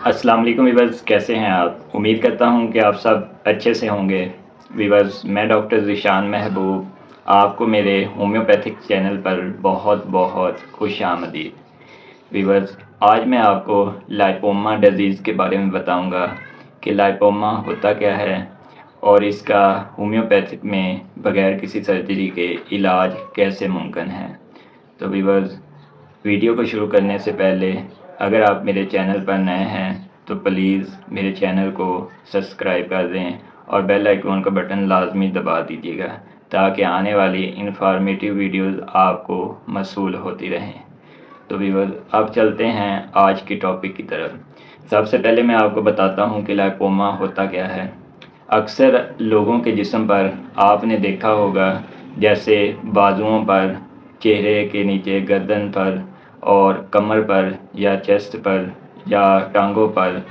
अस्सलाम वालेकुम वीवर्स, कैसे हैं आप? उम्मीद करता हूं कि आप सब अच्छे से होंगे। वीवर्स, मैं डॉक्टर ज़ीशान महबूब आपको मेरे होम्योपैथिक चैनल पर बहुत बहुत खुशामदीद। वीवर्स, आज मैं आपको लाइपोमा डिजीज़ के बारे में बताऊंगा कि लाइपोमा होता क्या है और इसका होम्योपैथिक में बग़ैर किसी सर्जरी के इलाज कैसे मुमकिन है। तो वीवर्स, वीडियो को शुरू करने से पहले अगर आप मेरे चैनल पर नए हैं तो प्लीज़ मेरे चैनल को सब्सक्राइब कर दें और बेल आइकन का बटन लाजमी दबा दीजिएगा ताकि आने वाली इन्फॉर्मेटिव वीडियोस आपको मौसूल होती रहें। तो व्यूअर्स, अब चलते हैं आज की टॉपिक की तरफ। सबसे पहले मैं आपको बताता हूं कि लाइपोमा होता क्या है। अक्सर लोगों के जिस्म पर आपने देखा होगा, जैसे बाजुओं पर, चेहरे के नीचे, गर्दन पर और कमर पर या चेस्ट पर या टांगों पर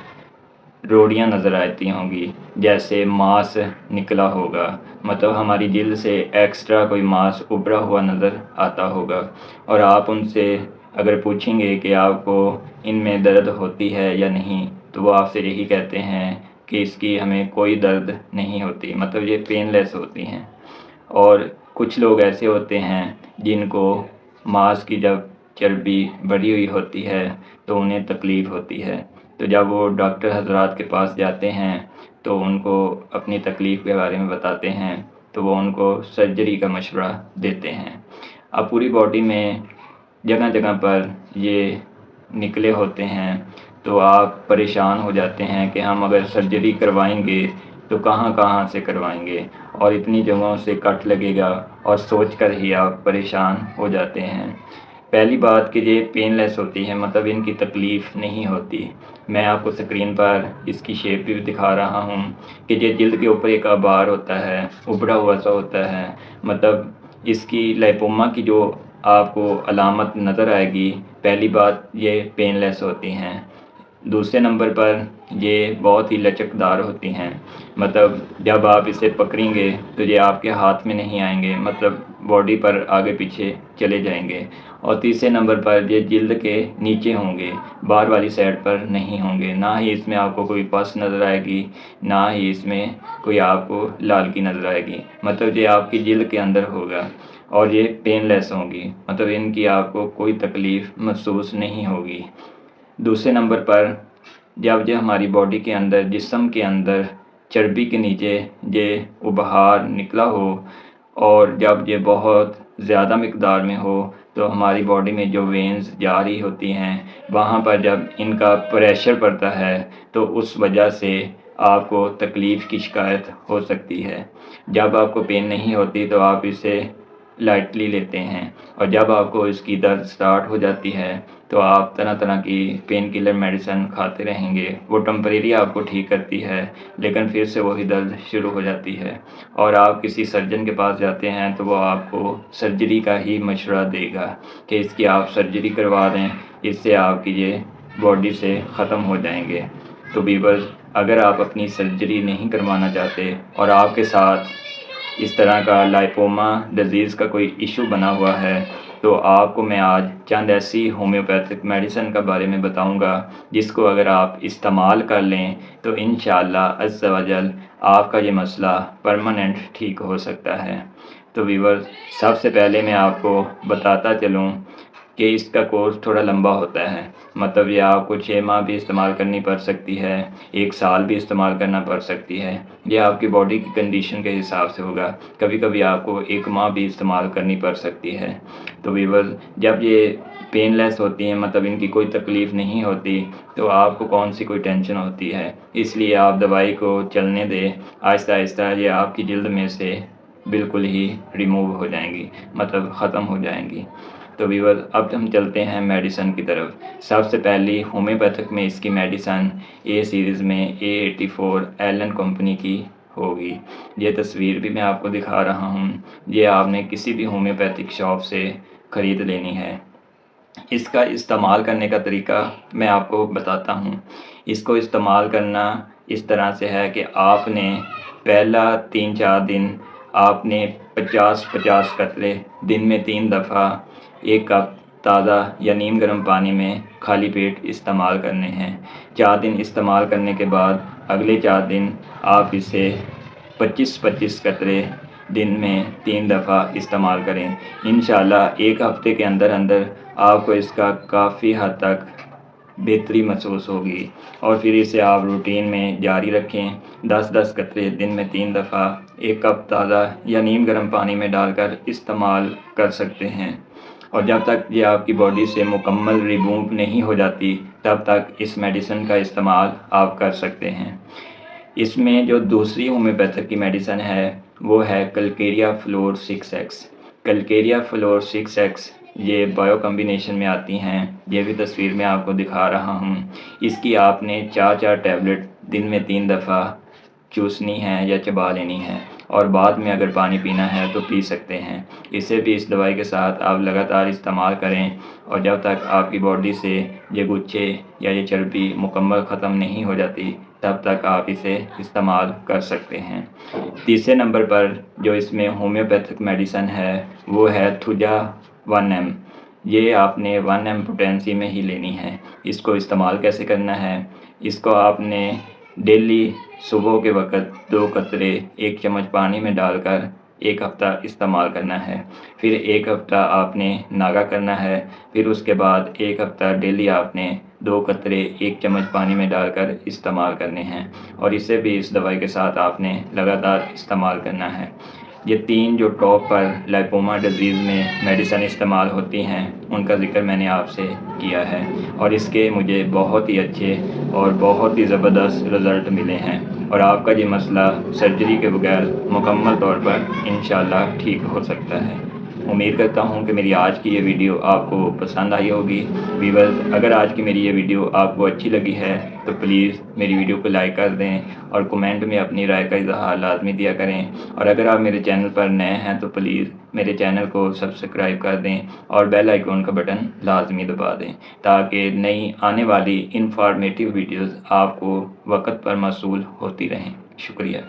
रोड़ियां नज़र आती होंगी, जैसे मांस निकला होगा, मतलब हमारी जिल्द से एक्स्ट्रा कोई मांस उभरा हुआ नज़र आता होगा। और आप उनसे अगर पूछेंगे कि आपको इनमें दर्द होती है या नहीं, तो वो आपसे यही कहते हैं कि इसकी हमें कोई दर्द नहीं होती, मतलब ये पेनलेस होती हैं। और कुछ लोग ऐसे होते हैं जिनको मांस की जब चर्बी बढ़ी हुई होती है तो उन्हें तकलीफ़ होती है। तो जब वो डॉक्टर हजरात के पास जाते हैं तो उनको अपनी तकलीफ़ के बारे में बताते हैं तो वो उनको सर्जरी का मशवरा देते हैं। अब पूरी बॉडी में जगह जगह पर ये निकले होते हैं, तो आप परेशान हो जाते हैं कि हम अगर सर्जरी करवाएंगे तो कहाँ कहाँ से करवाएंगे और इतनी जगहों से कट लगेगा, और सोच कर ही आप परेशान हो जाते हैं। पहली बात कि ये पेनलेस होती है, मतलब इनकी तकलीफ़ नहीं होती। मैं आपको स्क्रीन पर इसकी शेप भी दिखा रहा हूँ कि ये जिल्द के ऊपर एक आभार होता है, उभरा हुआ सा होता है। मतलब इसकी लाइपोमा की जो आपको अलामत नज़र आएगी, पहली बात ये पेनलेस होती हैं। दूसरे नंबर पर ये बहुत ही लचकदार होती हैं, मतलब जब आप इसे पकड़ेंगे तो ये आपके हाथ में नहीं आएंगे, मतलब बॉडी पर आगे पीछे चले जाएंगे। और तीसरे नंबर पर ये जिल्द के नीचे होंगे, बाहर वाली साइड पर नहीं होंगे। ना ही इसमें आपको कोई पस नज़र आएगी, ना ही इसमें कोई आपको लालगी नज़र आएगी, मतलब ये आपकी जिल्द के अंदर होगा। और ये पेनलेस होंगी, मतलब इनकी आपको कोई तकलीफ़ महसूस नहीं होगी। दूसरे नंबर पर जब ये हमारी बॉडी के अंदर, जिस्म के अंदर चर्बी के नीचे ये उभार निकला हो और जब ये बहुत ज़्यादा मिकदार में हो, तो हमारी बॉडी में जो वेन्स जा रही होती हैं वहाँ पर जब इनका प्रेशर पड़ता है तो उस वजह से आपको तकलीफ़ की शिकायत हो सकती है। जब आपको पेन नहीं होती तो आप इसे लाइटली लेते हैं, और जब आपको इसकी दर्द स्टार्ट हो जाती है तो आप तरह तरह की पेन किलर मेडिसिन खाते रहेंगे। वो टेम्परेरी आपको ठीक करती है, लेकिन फिर से वही दर्द शुरू हो जाती है और आप किसी सर्जन के पास जाते हैं तो वो आपको सर्जरी का ही मशवरा देगा कि इसकी आप सर्जरी करवा दें, इससे आपकी ये बॉडी से ख़त्म हो जाएंगे। तो वीवर्स, अगर आप अपनी सर्जरी नहीं करवाना चाहते और आपके साथ इस तरह का लाइपोमा डिजीज़ का कोई इशू बना हुआ है, तो आपको मैं आज चंद ऐसी होम्योपैथिक मेडिसिन का बारे में बताऊंगा जिसको अगर आप इस्तेमाल कर लें तो इंशाअल्लाह अज़्ज़ा वजल आपका ये मसला परमानेंट ठीक हो सकता है। तो व्यूअर्स, सबसे पहले मैं आपको बताता चलूँ कि इसका कोर्स थोड़ा लंबा होता है, मतलब ये आपको 6 माह भी इस्तेमाल करनी पड़ सकती है, 1 साल भी इस्तेमाल करना पड़ सकती है। ये आपकी बॉडी की कंडीशन के हिसाब से होगा, कभी कभी आपको 1 माह भी इस्तेमाल करनी पड़ सकती है। तो व्यूअर्स, जब ये पेनलेस होती हैं, मतलब इनकी कोई तकलीफ़ नहीं होती, तो आपको कौन सी कोई टेंशन होती है। इसलिए आप दवाई को चलने दें, आहिस्ता आहिस्ता ये आपकी जल्द में से बिल्कुल ही रिमूव हो जाएंगी, मतलब ख़त्म हो जाएंगी। तो व्यूअर्स, अब हम चलते हैं मेडिसन की तरफ। सबसे पहली होम्योपैथिक में इसकी मेडिसन ए सीरीज़ में A84 एलन कंपनी की होगी। ये तस्वीर भी मैं आपको दिखा रहा हूँ, ये आपने किसी भी होम्योपैथिक शॉप से ख़रीद लेनी है। इसका इस्तेमाल करने का तरीका मैं आपको बताता हूँ। इसको इस्तेमाल करना इस तरह से है कि आपने पहला 3-4 दिन आपने 50-50 कतरे दिन में 3 दफ़ा 1 कप تازہ یا نیم گرم پانی میں خالی پیٹ استعمال کرنے ہیں۔ 4 دن استعمال کرنے کے بعد اگلے 4 دن آپ اسے 25-25 قطرے دن میں 3 دفعہ استعمال کریں۔ انشاءاللہ 1 ہفتے کے اندر آپ کو اس کا کافی حد تک بہتری محسوس ہوگی، اور پھر اسے آپ روٹین میں جاری رکھیں۔ 10-10 قطرے دن میں 3 دفعہ 1 کپ تازہ یا نیم گرم پانی میں ڈال کر استعمال کر سکتے ہیں، اور جب تک یہ آپ کی باڈی سے مکمل ریموو نہیں ہو جاتی تب تک اس میڈیسن کا استعمال آپ کر سکتے ہیں۔ اس میں جو دوسری ہومیوپیتھک کی میڈیسن ہے وہ ہے کلکیریا فلور 6X۔ کلکیریا فلور 6X یہ بایو کمبینیشن میں آتی ہیں، یہ بھی تصویر میں آپ کو دکھا رہا ہوں۔ اس کی آپ نے 4 ٹیبلٹ دن میں 3 دفعہ چوسنی ہے یا چبا لینی ہے، اور بعد میں اگر پانی پینا ہے تو پی سکتے ہیں۔ اسے بھی اس دوائی کے ساتھ آپ لگاتار استعمال کریں، اور جب تک آپ کی باڈی سے یہ گچھے یا یہ چربی مکمل ختم نہیں ہو جاتی تب تک آپ اسے استعمال کر سکتے ہیں۔ تیسرے نمبر پر جو اس میں ہومیوپیتھک میڈیسن ہے وہ ہے تھوجا 1M۔ یہ آپ نے 1M پوٹینسی میں ہی لینی ہے۔ اس کو استعمال کیسے کرنا ہے؟ اس کو آپ نے ڈیلی صبح کے وقت 2 قطرے 1 چمچ پانی میں ڈال کر 1 ہفتہ استعمال کرنا ہے، پھر 1 ہفتہ آپ نے ناگا کرنا ہے، پھر اس کے بعد 1 ہفتہ ڈیلی آپ نے 2 قطرے 1 چمچ پانی میں ڈال کر استعمال کرنے ہیں، اور اسے بھی اس دوائی کے ساتھ آپ نے لگاتار استعمال کرنا ہے۔ یہ 3 جو ٹاپ پر لائپوما ڈیزیز میں میڈیسن استعمال ہوتی ہیں ان کا ذکر میں نے آپ سے کیا ہے، اور اس کے مجھے بہت ہی اچھے اور بہت ہی زبردست رزلٹ ملے ہیں، اور آپ کا یہ مسئلہ سرجری کے بغیر مکمل طور پر انشاءاللہ ٹھیک ہو سکتا ہے۔ امید کرتا ہوں کہ میری آج کی یہ ویڈیو آپ کو پسند آئی ہوگی۔ ویورز، اگر آج کی میری یہ ویڈیو آپ کو اچھی لگی ہے تو پلیز میری ویڈیو کو لائک کر دیں، اور کمنٹ میں اپنی رائے کا اظہار لازمی دیا کریں، اور اگر آپ میرے چینل پر نئے ہیں تو پلیز میرے چینل کو سبسکرائب کر دیں اور بیل آئیکن کا بٹن لازمی دبا دیں، تاکہ نئی آنے والی انفارمیٹیو ویڈیوز آپ کو وقت پر موصول ہوتی رہیں۔ شکریہ۔